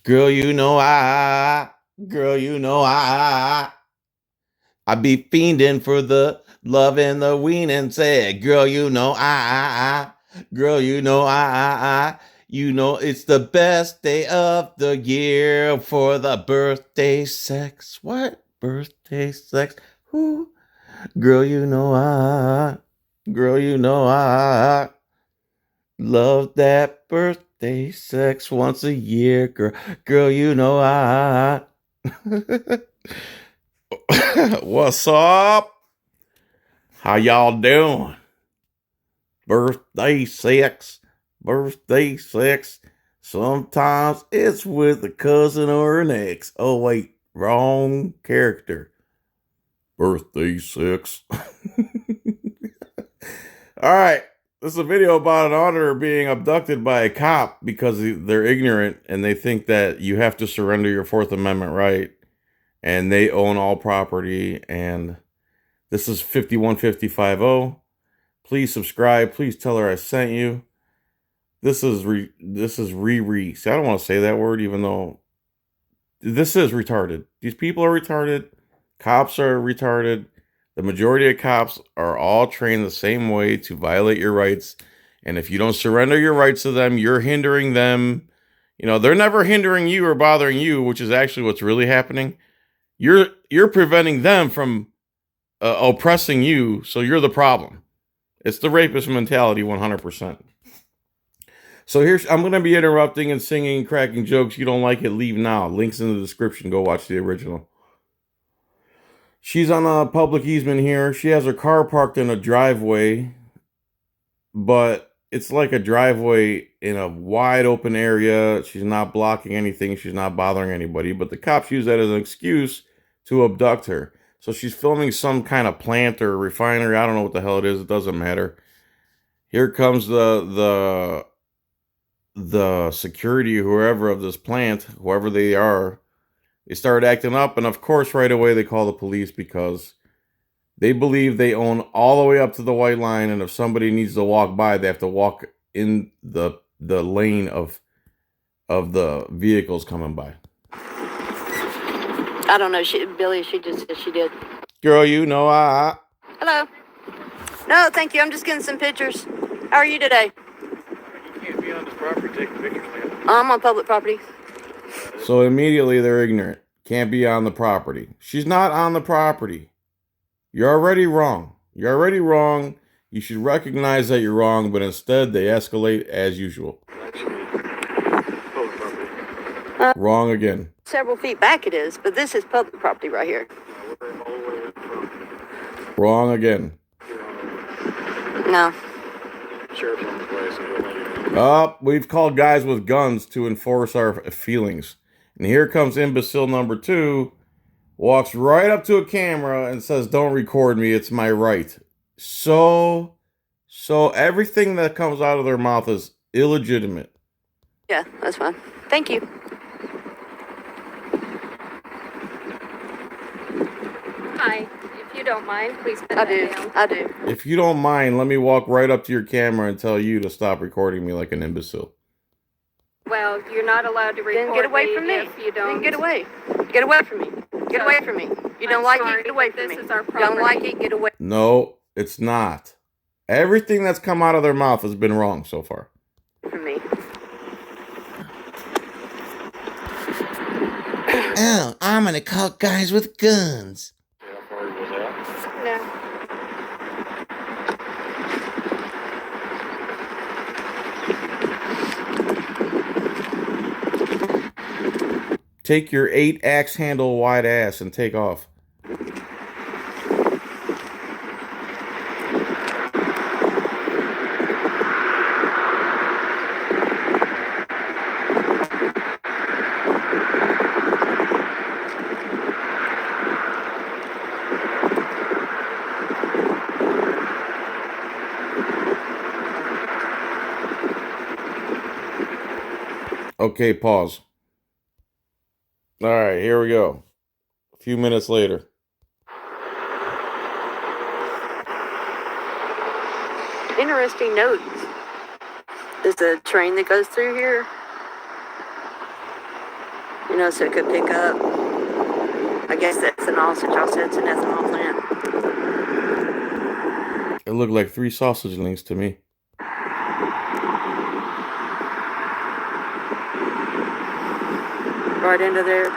Girl, you know girl, you know I be fiending for the love and the weaning. Say, girl, you know girl, you know you know it's the best day of the year for the birthday sex. What birthday sex? Who? Girl, you know girl, you know love that birthday sex once a year, girl. Girl, you know What's up? How y'all doing? Birthday sex. Birthday sex. Sometimes it's with a cousin or an ex. Oh, wait. Wrong character. Birthday sex. All right. This is a video about an auditor being abducted by a cop because they're ignorant and they think that you have to surrender your Fourth Amendment right. And they own all property. And this is 51550. Please subscribe. Please tell her I sent you. This is Riri. See, I don't want to say that word, even though this is retarded. These people are retarded. Cops are retarded. The majority of cops are all trained the same way to violate your rights. And if you don't surrender your rights to them, you're hindering them. You know, they're never hindering you or bothering you, which is actually what's really happening. You're preventing them from oppressing you, so you're the problem. It's the rapist mentality 100%. So I'm going to be interrupting and singing and cracking jokes. You don't like it, leave now. Links in the description. Go watch the original. She's on a public easement here. She has her car parked in a driveway, but it's like a driveway in a wide open area. She's not blocking anything. She's not bothering anybody, but the cops use that as an excuse to abduct her. So she's filming some kind of plant or refinery. I don't know what the hell it is. It doesn't matter. Here comes the security, whoever of this plant, whoever they are. They start acting up, and of course, right away they call the police because they believe they own all the way up to the white line, and if somebody needs to walk by, they have to walk in the lane of the vehicles coming by. I don't know. Billy, she just said she did. Girl, you know Hello. No, thank you. I'm just getting some pictures. How are you today? You can't be on this property taking pictures, man. I'm on public property. So immediately they're ignorant. Can't be on the property. She's not on the property. You're already wrong. You're already wrong. You should recognize that you're wrong, but instead they escalate as usual. Actually, public property. Wrong again. Several feet back it is, but this is public property right here. No, we're all the way in front. Wrong again. No. Sheriff's on his way, so he'll let you know. Oh, we've called guys with guns to enforce our feelings. And here comes imbecile number 2, walks right up to a camera and says, don't record me, it's my right. So everything that comes out of their mouth is illegitimate. Yeah, that's fine. Thank you. Hi. If you don't mind, please put that down. I do. If you don't mind, let me walk right up to your camera and tell you to stop recording me like an imbecile. Well, you're not allowed to record Then get away from me. if you don't. Then get away. Get away from me. Get away from me. You don't like it, get away from me. This is our You don't like property. it, get away No, it's not. Everything that's come out of their mouth has been wrong so far. from me. Oh, I'm gonna call guys with guns. How far was that? No. Take your 8 axe handle wide ass and take off. Okay, pause. All right, here we go. A few minutes later. Interesting notes. There's a train that goes through here. know, so it could pick up. I guess that's an all since y'all said it's an ethanol plant. It looked like 3 sausage links to me. Right into there.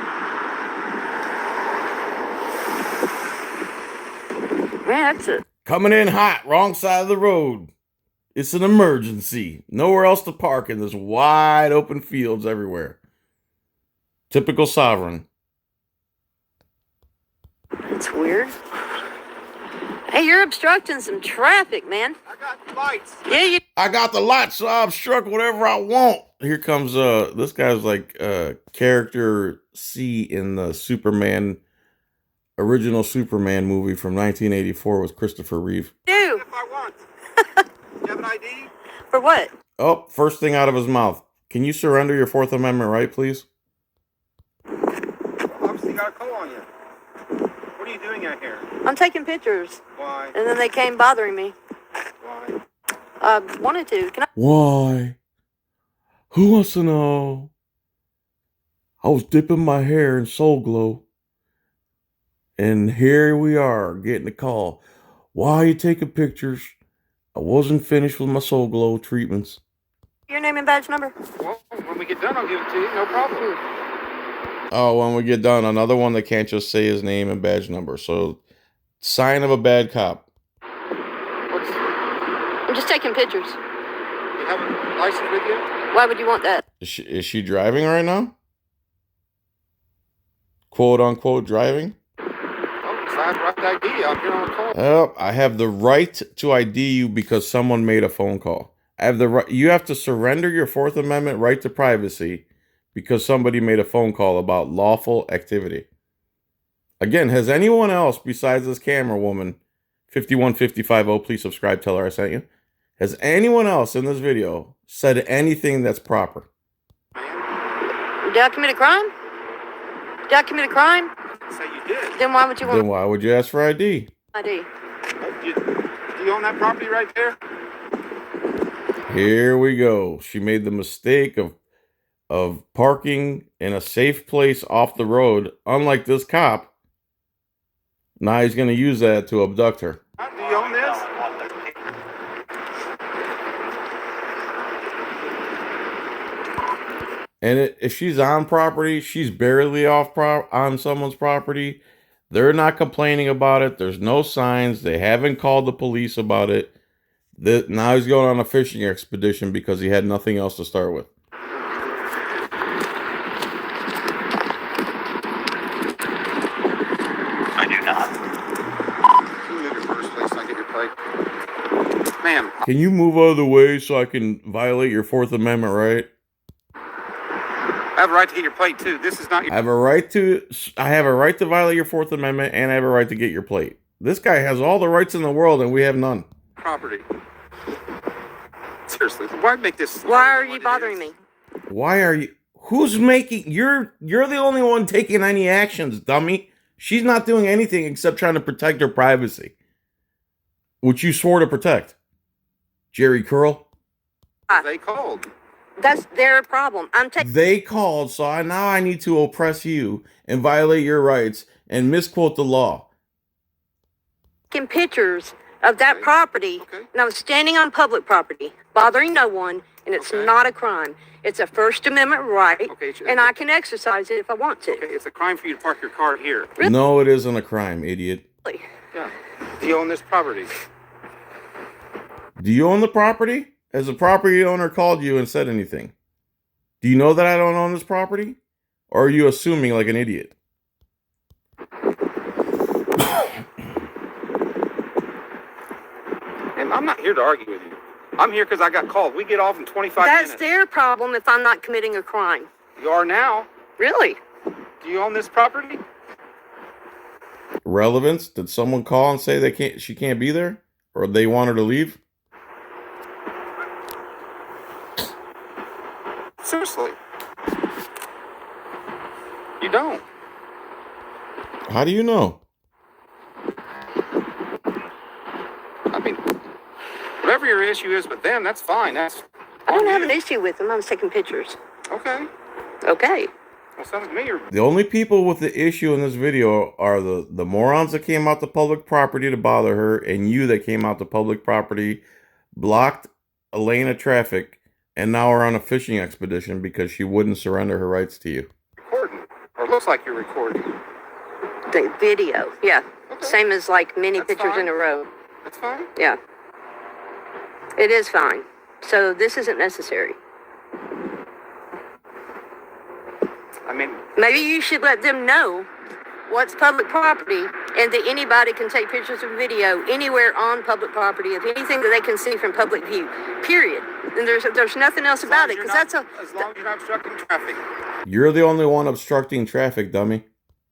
Man, that's it. Coming in hot, wrong side of the road. It's an emergency. Nowhere else to park in this wide open fields everywhere. Typical sovereign. That's weird. Hey, you're obstructing some traffic, man. I got lights. Yeah, you. I got the lot, so I obstruct whatever I want. Here comes this guy's like character C in the original Superman movie from 1984 with Christopher Reeve. Do. If I want. You have an ID? For what? Oh, first thing out of his mouth. Can you surrender your Fourth Amendment right, please? Obviously got a call on you. What are you doing out here? I'm taking pictures. Why? And then they came bothering me. Why? Wanted to. Can I? Why? Who wants to know? I was dipping my hair in Soul Glow. And here we are, getting a call. Why are you taking pictures? I wasn't finished with my Soul Glow treatments. Your name and badge number? Well, when we get done, I'll give it to you. No problem. Oh, when we get done, another one that can't just say his name and badge number. So, sign of a bad cop. I'm just taking pictures. You have a license with you? Why would you want that? Is she driving right now? Quote unquote driving? Oh, because I have right ID out here on the call. Oh, I have the right to ID you because someone made a phone call. I have the right. You have to surrender your Fourth Amendment right to privacy because somebody made a phone call about lawful activity. Again, has anyone else besides this camera woman, 51550, please subscribe, tell her I sent you. Has anyone else in this video said anything that's proper? Did I commit a crime? Did I commit a crime? Say you did. Then why would you want Then why would you ask for ID? ID? Do you own that property right there? Here we go. She made the mistake of parking in a safe place off the road, unlike this cop. Now he's going to use that to abduct her. Do you own this? And if she's on property, she's barely on someone's property. They're not complaining about it. There's no signs. They haven't called the police about it. Now he's going on a fishing expedition because he had nothing else to start with. I do not. Can you move your purse, please, so I get your plate? Ma'am. Can you move out of the way so I can violate your Fourth Amendment right? I have a right to get your plate, too. This is not your... I have a right to violate your Fourth Amendment, and I have a right to get your plate. This guy has all the rights in the world, and we have none. property. Seriously, why make this... Why are you bothering me? Why are you... Who's making... You're the only one taking any actions, dummy. She's not doing anything except trying to protect her privacy. Which you swore to protect. Jerry Curl. They called. That's their problem. They called, so now I need to oppress you and violate your rights and misquote the law. Taking pictures of that property, and I was standing on public property, bothering no one, and it's not a crime. It's a First Amendment right, and I can exercise it if I want to. Okay, it's a crime for you to park your car here. Really? No, it isn't a crime, idiot. Yeah. Do you own this property? Do you own the property? Has the property owner called you and said anything? Do you know that I don't own this property? Or are you assuming like an idiot? And I'm not here to argue with you. I'm here because I got called. We get off in 25 minutes. That's their problem if I'm not committing a crime. You are now. Really? Do you own this property? Relevance? Did someone call and say she can't be there? Or they want her to leave? Seriously. You don't. How do you know? I mean, whatever your issue is with them, that's fine. That's I don't on have you. an issue with them. I was taking pictures. Okay. Okay. Well, some of me are. The only people with the issue in this video are the morons that came out to public property to bother her, and you that came out to public property, blocked a lane of traffic, and now are on a fishing expedition because she wouldn't surrender her rights to you. Recording. Or it looks like you're recording. The video, yeah. Okay. Same as like many That's pictures fine. in a row. That's fine. Yeah. It is fine. So this isn't necessary. I mean, Maybe you should let them know what's public property and that anybody can take pictures or video anywhere on public property of anything that they can see from public view, period. And there's nothing else about it, because that's as long as you're not obstructing traffic. You're the only one obstructing traffic, dummy.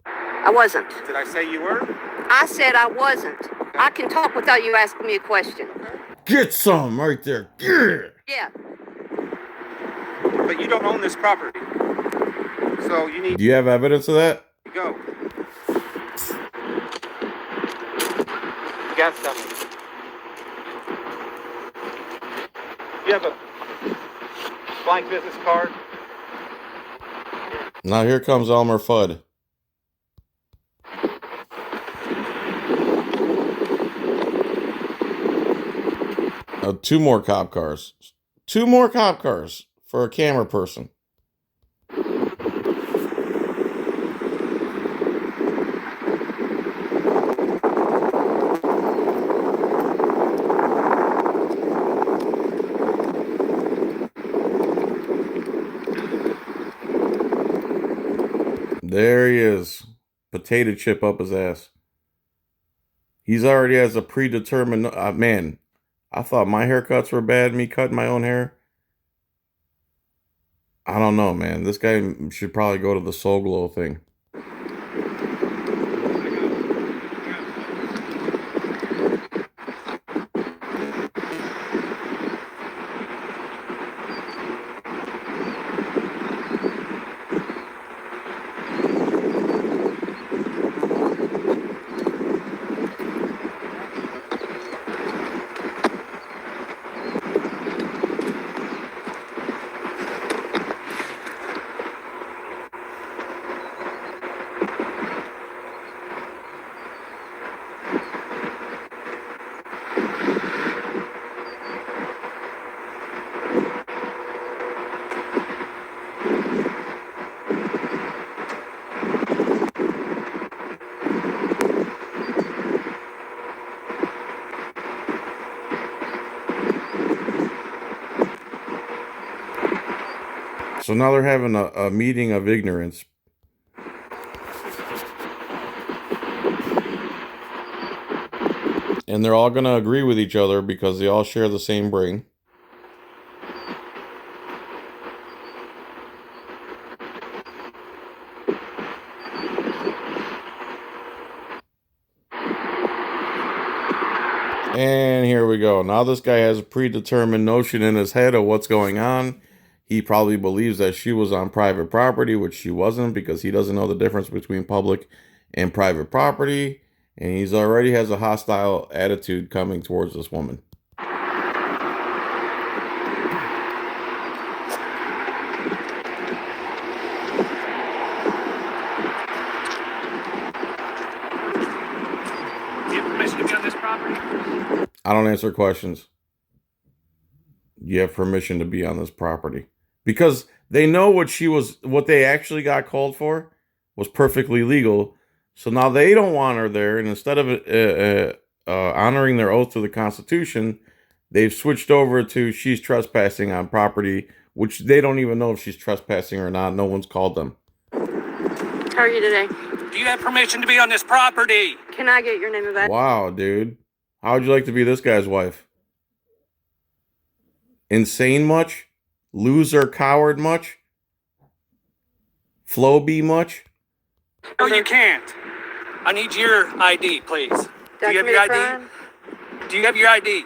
I wasn't. Did I say you were? I said I wasn't. I can talk without you asking me a question. Get some right there. Yeah. But you don't own this property. So you need Do you have evidence of that? to go. You got something. You have a blank business card? Now here comes Elmer Fudd. Oh, 2 more cop cars. 2 more cop cars for a camera person. There he is. Potato chip up his ass. He's already has a predetermined... man, I thought my haircuts were bad, me cutting my own hair. I don't know, man. This guy should probably go to the Soul Glow thing. So now they're having a meeting of ignorance. And they're all going to agree with each other because they all share the same brain. And here we go. Now this guy has a predetermined notion in his head of what's going on. He probably believes that she was on private property, which she wasn't, because he doesn't know the difference between public and private property. And he's already has a hostile attitude coming towards this woman. Do you have permission to be on this property? I don't answer questions. You have permission to be on this property. Because they know what they actually got called for was perfectly legal. So now they don't want her there. And instead of honoring their oath to the Constitution, they've switched over to she's trespassing on property, which they don't even know if she's trespassing or not. No one's called them. How are you today? Do you have permission to be on this property? Can I get your name of that? Wow, dude. How would you like to be this guy's wife? Insane much? Loser coward much? Floby much? No, you can't. I need your ID, please. Do you have your ID? Do you have your ID?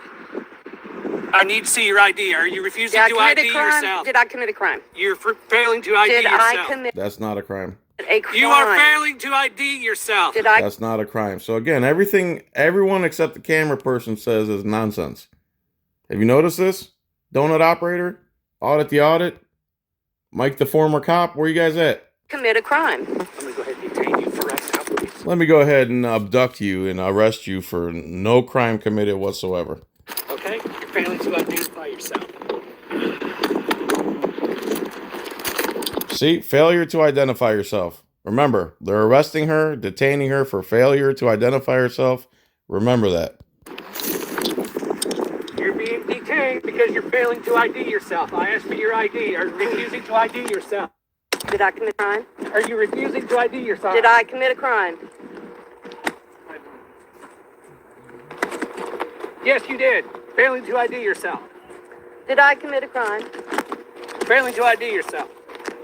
I need to see your ID. Are you refusing to ID yourself? Did I commit a crime? You're failing to ID Did yourself. I commit That's not a crime. a crime? You are failing to ID yourself. Did I? That's not a crime. So again, everyone except the camera person says is nonsense. Have you noticed this? Donut operator? Audit the audit? Mike the former cop? Where you guys at? commit a crime. I'm gonna go ahead and detain you for right now, please. Let me go ahead and abduct you and arrest you for no crime committed whatsoever. Okay? You're failing to identify yourself. See, failure to identify yourself. Remember, they're arresting her, detaining her for failure to identify herself. Remember that. You're being detained because you're failing to ID yourself. I asked for your ID. Are you refusing to ID yourself? Did I commit a crime? Are you refusing to ID yourself? Did I commit a crime? Yes, you did. Failing to ID yourself. Did I commit a crime? Failing to ID yourself.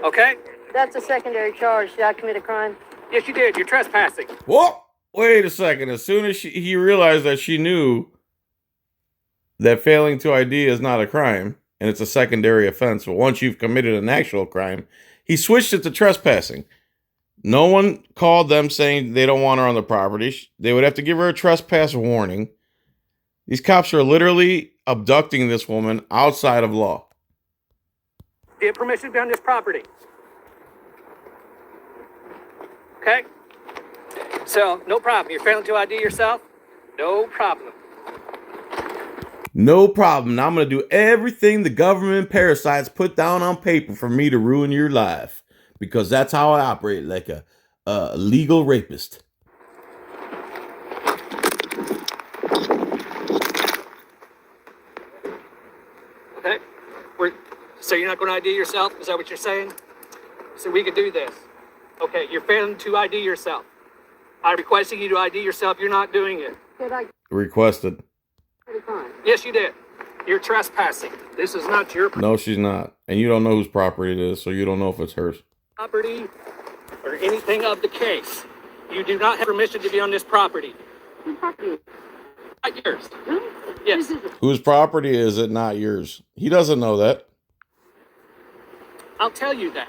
Okay? That's a secondary charge. Did I commit a crime? Yes, you did. You're trespassing. Whoa! Wait a second. As soon as he realized that she knew that failing to ID is not a crime and it's a secondary offense, but once you've committed an actual crime, he switched it to trespassing. No one called them saying they don't want her on the property. They would have to give her a trespass warning. These cops are literally abducting this woman outside of law. Do you have permission to be on this property? Okay? So, no problem. You're failing to ID yourself? No problem. No problem. Now I'm going to do everything the government parasites put down on paper for me to ruin your life. Because that's how I operate, like a legal rapist. Okay? So you're not going to ID yourself? Is that what you're saying? So we could do this. Okay, you're failing to ID yourself. I'm requesting you to ID yourself. You're not doing it. Did I Requested. commit a crime? Yes, you did. You're trespassing. This is not your No, she's not. And you don't know whose property it is, so you don't know if it's hers. property or anything of the case. You do not have permission to be on this property. Whose property? Not yours. Really? Yes. Whose property is it, not yours? He doesn't know that. I'll tell you that.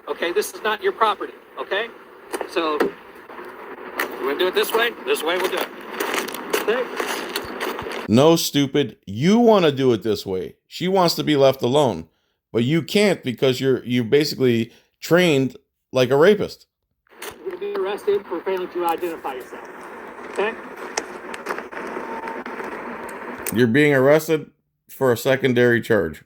Okay, this is not your property. Okay? So, you want to do it this way? This way we'll do it. Okay? No, stupid. You want to do it this way. She wants to be left alone. But you can't because you basically trained like a rapist. You're going to be arrested for failing to identify yourself. Okay? You're being arrested for a secondary charge.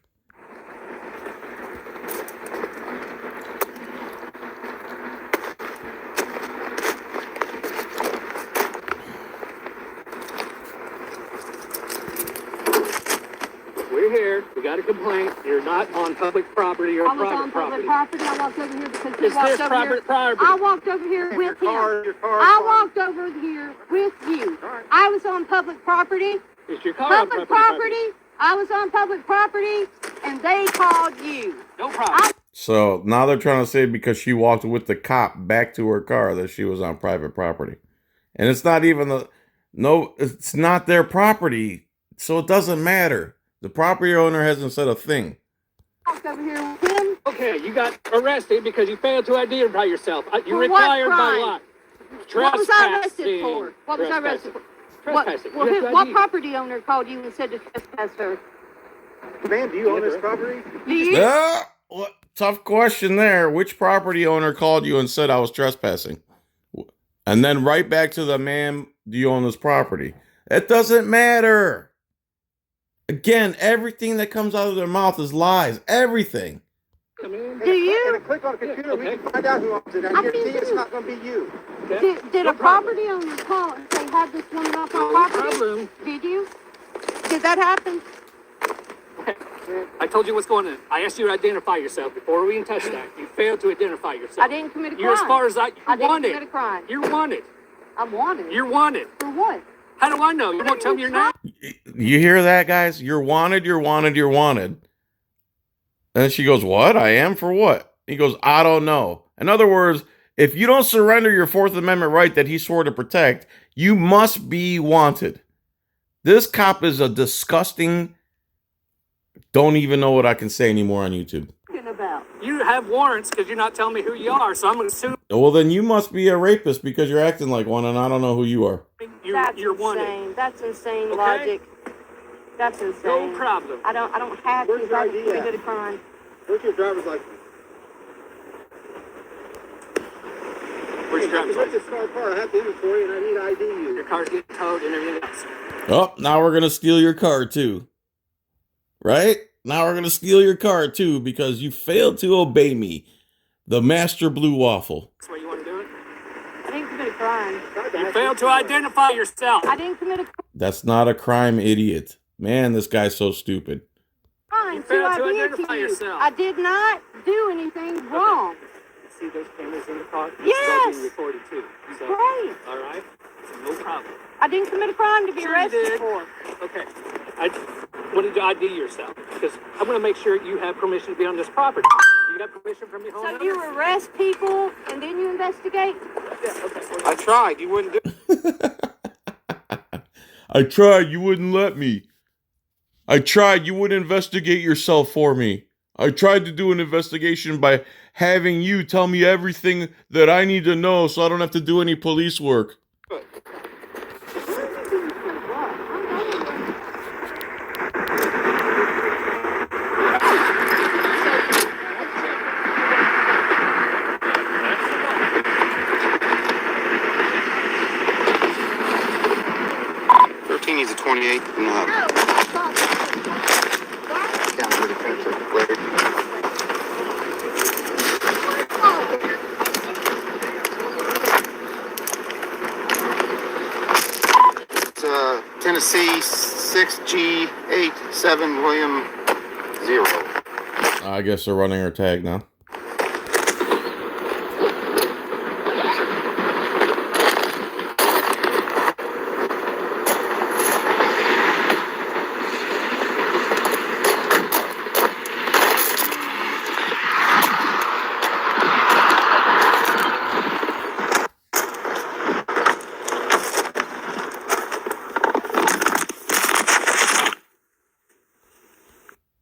We're here. We got a complaint. You're not on public property or I was private on public property. property. I walked over here because he Is walked this over private here. property? I walked over here with him. I walked over here with you. I was on public property. Is your car on Public property? property. I was on public property, and they called you. No problem. So now they're trying to say because she walked with the cop back to her car that she was on private property. And it's not even it's not their property. So it doesn't matter. The property owner hasn't said a thing. I walked over here with him. Okay, you got arrested because you failed to identify yourself. You're For what required by crime? law. What was I arrested for? What was I arrested for? Trespassing. What, You have to what ID. property owner called you and said to trespass her? Man, do you own this property? Do you? Yeah, tough question there. Which property owner called you and said I was trespassing? And then right back to the man, do you own this property? It doesn't matter. Again, everything that comes out of their mouth is lies. Everything. Come in. Do you? And click on a computer, we Okay. can find out who owns it. I I guarantee think it's you- not going to be you. Okay. Did No a problem. property owner call and say, have this woman off my No property? problem. Did you? Did that happen? I told you what's going on. I asked you to identify yourself before we even touched that. You failed to identify yourself. I didn't commit a crime. You're as far as I you're didn't wanted. commit a crime. You're wanted. I'm wanted. You're wanted. For what? How do I know? You won't tell me your name? You hear that, guys? You're wanted, you're wanted, you're wanted. And she goes, what? I am for what? He goes, I don't know. In other words, if you don't surrender your Fourth Amendment right that he swore to protect, you must be wanted. This cop is a disgusting, don't even know what I can say anymore on YouTube. Talking about? You have warrants because you're not telling me who you are, so I'm going to assume Well, then you must be a rapist because you're acting like one and I don't know who you are. That's you're wanted. insane. That's insane Okay. logic. That's insane. No problem. I don't have Where's to. your I ID at? committed a crime. Where's your driver's license? Where's your driver's license? this car apart. I have the inventory and I need ID you. Your car's getting towed and everything else. Oh, now we're going to steal your car too. Right? Now we're going to steal your car too because you failed to obey me. The Master Blue Waffle. That's what you want to do it? I didn't commit a crime. You failed to identify yourself. I didn't commit a That's not a crime, idiot. Man, this guy's so stupid. crime. You failed So to I did identify to you. yourself. I did not do anything wrong. See those cameras in the car? Yes. They're being recorded too. So, Great. all right? So no problem. I didn't commit a crime to be Sure you arrested did. for. Okay. I wanted to ID yourself because I want to make sure you have permission to be on this property. You got permission from your home? So you arrest people and then you investigate? Yeah, okay. I tried. You wouldn't do I tried, you wouldn't let me. I tried, you wouldn't investigate yourself for me. I tried to do an investigation by having you tell me everything that I need to know so I don't have to do any police work. Needs a 28 and down to the fence of the blade. It's Tennessee 6G87 William 0. I guess they're running our tag now.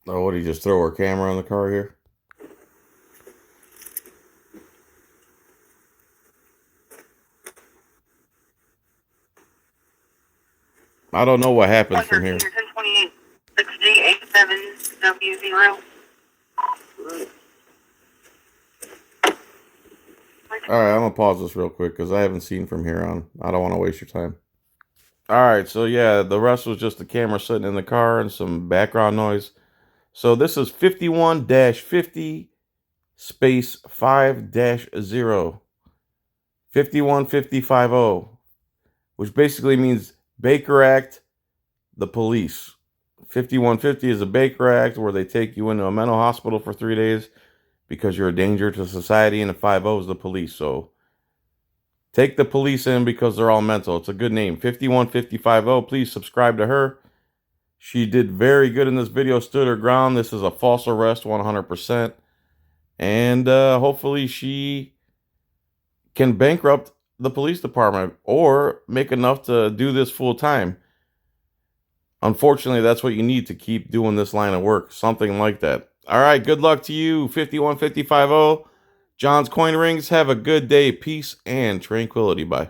Oh, what, did he just throw our camera on the car here? I don't know what happens from here. 1028 6G87W0. Alright, I'm gonna pause this real quick because I haven't seen from here on. I don't want to waste your time. Alright, so yeah, the rest was just the camera sitting in the car and some background noise. So this is 51-50 space 5-0. 515050, which basically means Baker Act, the police. 5150 is a Baker Act where they take you into a mental hospital for 3 days because you're a danger to society, and the 50 is the police. So take the police in because they're all mental. It's a good name. 515050. Please subscribe to her. She did very good in this video, stood her ground. This is a false arrest 100%. And hopefully she can bankrupt the police department or make enough to do this full time. Unfortunately, that's what you need to keep doing this line of work. Something like that. All right, good luck to you, 515050. John's Coin Rings. Have a good day. Peace and tranquility. Bye.